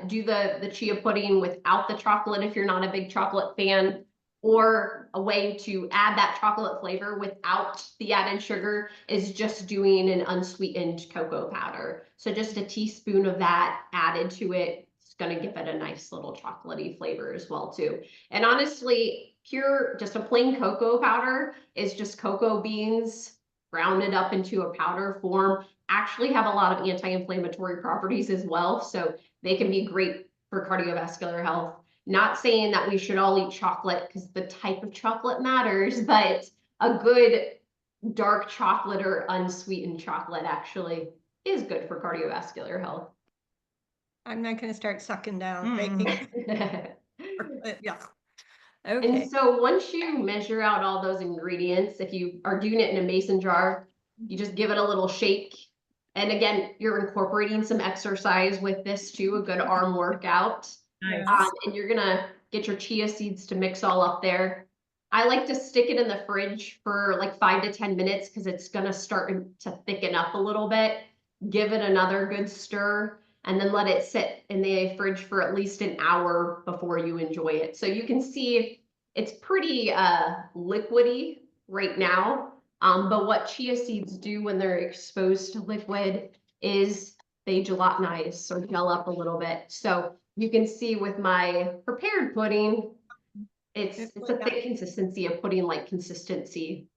do the chia pudding without the chocolate if you're not a big chocolate fan. Or a way to add that chocolate flavor without the added sugar is just doing an unsweetened cocoa powder. So just a teaspoon of that added to it, it's going to give it a nice little chocolatey flavor as well too. And honestly, just a plain cocoa powder is just cocoa beans grounded up into a powder form, actually have a lot of anti-inflammatory properties as well. So they can be great for cardiovascular health. Not saying that we should all eat chocolate because the type of chocolate matters, but a good dark chocolate or unsweetened chocolate actually is good for cardiovascular health. I'm not going to start sucking down baking. Yeah. Okay. And so once you measure out all those ingredients, if you are doing it in a mason jar, you just give it a little shake. And again, you're incorporating some exercise with this too, a good arm workout. Nice. And you're gonna get your chia seeds to mix all up there. I like to stick it in the fridge for like 5 to 10 minutes because it's gonna start to thicken up a little bit. Give it another good stir and then let it sit in the fridge for at least an hour before you enjoy it. So you can see it's pretty liquidy right now. But what chia seeds do when they're exposed to liquid is they gelatinize or gel up a little bit. So you can see with my prepared pudding, it's a thick consistency, of pudding-like consistency.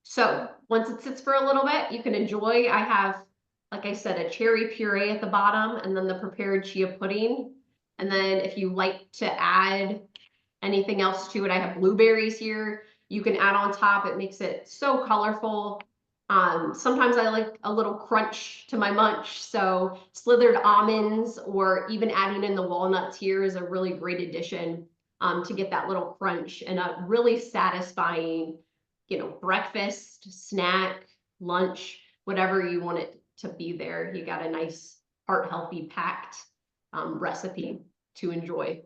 So once it sits for a little bit, you can enjoy. I have, like I said, a cherry puree at the bottom and then the prepared chia pudding. And then if you like to add anything else to it, I have blueberries here. You can add on top. It makes it so colorful. Sometimes I like a little crunch to my munch. So slithered almonds or even adding in the walnuts here is a really great addition to get that little crunch and a really satisfying, breakfast, snack, lunch, whatever you want it to be there. You got a nice heart healthy packed recipe to enjoy.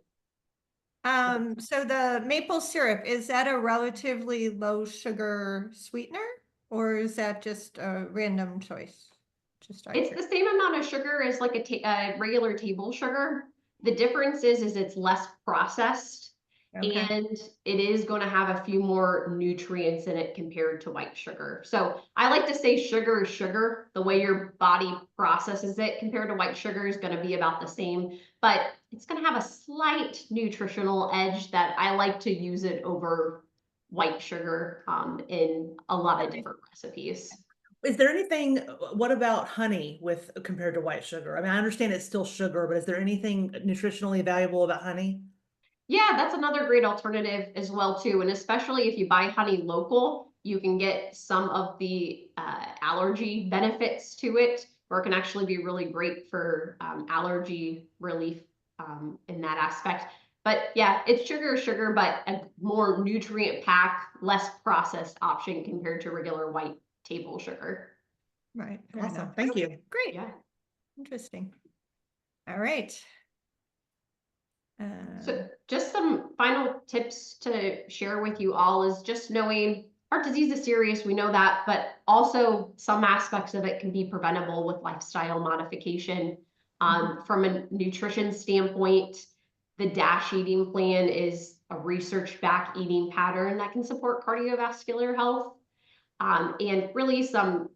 So the maple syrup, is that a relatively low sugar sweetener or is that just a random choice? It's the same amount of sugar as like a regular table sugar. The difference is it's less processed and it is going to have a few more nutrients in it compared to white sugar. So I like to say sugar is sugar. The way your body processes it compared to white sugar is going to be about the same, but it's going to have a slight nutritional edge that I like to use it over white sugar in a lot of different recipes. Is there anything, what about honey compared to white sugar? I mean, I understand it's still sugar, but is there anything nutritionally valuable about honey? Yeah, that's another great alternative as well too. And especially if you buy honey local, you can get some of the allergy benefits to it, or it can actually be really great for allergy relief in that aspect. But yeah, it's sugar, but a more nutrient packed, less processed option compared to regular white table sugar. Right. Awesome. Thank you. Great. Yeah. Interesting. All right. So just some final tips to share with you all is just knowing heart disease is serious. We know that, but also some aspects of it can be preventable with lifestyle modification. From a nutrition standpoint, the DASH eating plan is a research-backed eating pattern that can support cardiovascular health. And really some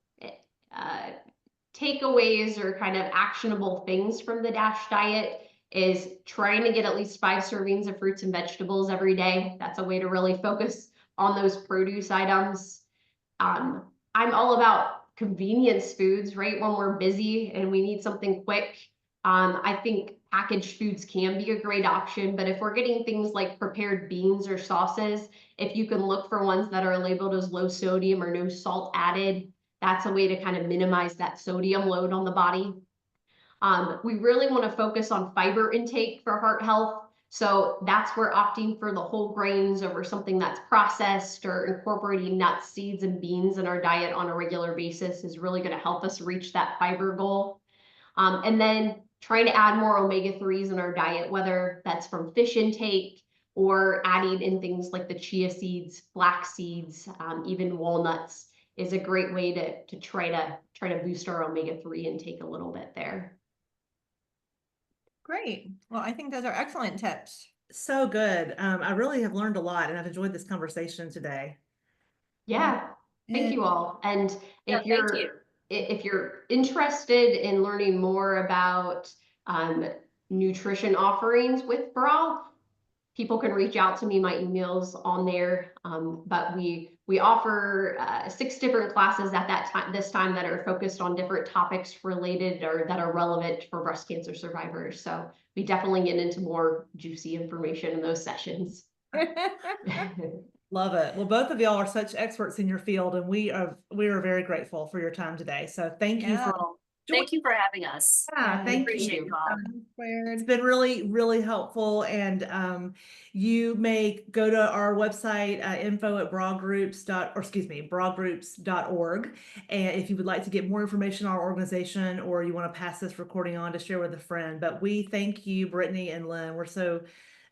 takeaways or kind of actionable things from the DASH diet is trying to get at least 5 servings of fruits and vegetables every day. That's a way to really focus on those produce items. I'm all about convenience foods, right? When we're busy and we need something quick. I think packaged foods can be a great option, but if we're getting things like prepared beans or sauces, if you can look for ones that are labeled as low sodium or no salt added, that's a way to kind of minimize that sodium load on the body. We really want to focus on fiber intake for heart health. So that's where opting for the whole grains over something that's processed or incorporating nuts, seeds, and beans in our diet on a regular basis is really going to help us reach that fiber goal. And then trying to add more omega-3s in our diet, whether that's from fish intake or adding in things like the chia seeds, flax seeds, even walnuts is a great way to try to boost our omega-3 intake a little bit there. Great. Well, I think those are excellent tips. So good. I really have learned a lot and I've enjoyed this conversation today. Yeah, thank And you all. And Yeah, if thank you. if you're interested in learning more about nutrition offerings with bra, people can reach out to me. My email's on there. But we offer 6 different classes at this time that are focused on different topics related or that are relevant for breast cancer survivors. So we definitely get into more juicy information in those sessions. Love it. Well, both of y'all are such experts in your field, and we are very grateful for your time today. So thank you Yeah. for Well, thank you for having us. yeah, thank Appreciate you. you all. It's been really, really helpful. And you may go to our website, info@brawgroups.org. And if you would like to get more information on our organization, or you want to pass this recording on to share with a friend. But we thank you, Brittany and Lynn. We're so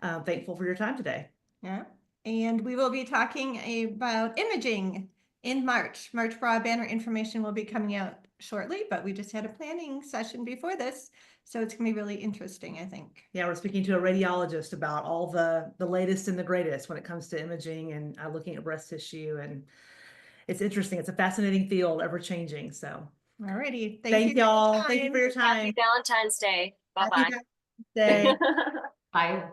thankful for your time today. Yeah, and we will be talking about imaging in March. March Broad Banner information will be coming out shortly, but we just had a planning session before this, so it's gonna be really interesting, I think. Yeah, we're speaking to a radiologist about all the latest and the greatest when it comes to imaging and looking at breast tissue. And it's interesting. It's a fascinating field, ever changing. So Alrighty, thank you for your y'all. Thank you time. for your Happy time. Valentine's Day. Happy Bye-bye. Valentine's Day. Bye.